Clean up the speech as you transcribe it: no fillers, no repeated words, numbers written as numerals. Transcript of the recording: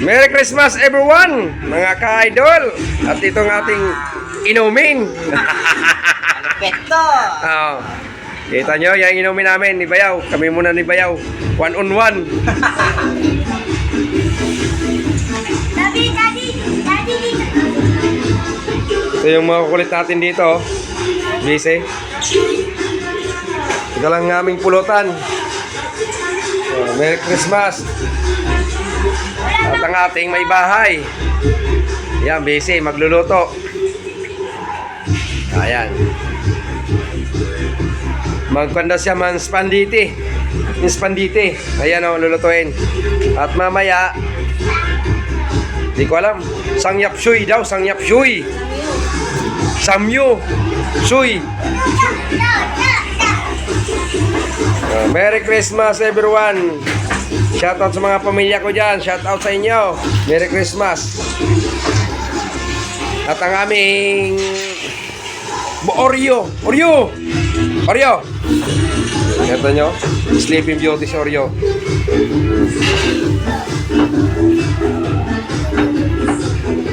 Merry Christmas everyone, mga ka-idol. At ito ang ating inumin. Peto! Oh, kita nyo, yung inumin namin ni Bayaw. Kami muna ni Bayaw. 1-on-1. Daddy, dito. Ito yung mga kukulit natin dito. Busy. Ito lang ang aming pulutan. Oh, Merry Christmas. At ang ating may bahay. Yan, busy, magluluto. Ayan. Magkanda siya man spanditi. Yung spanditi. Ayan o, lulutuin. At mamaya, di ko alam. Sangyapsuy daw, sangyapsuy. Samyu. Suy. Merry Christmas everyone. Shoutout sa mga pamilya ko dyan. Shoutout sa inyo. Merry Christmas. At ang aming Oreo. Ito nyo. Sleeping Beauty si Oreo.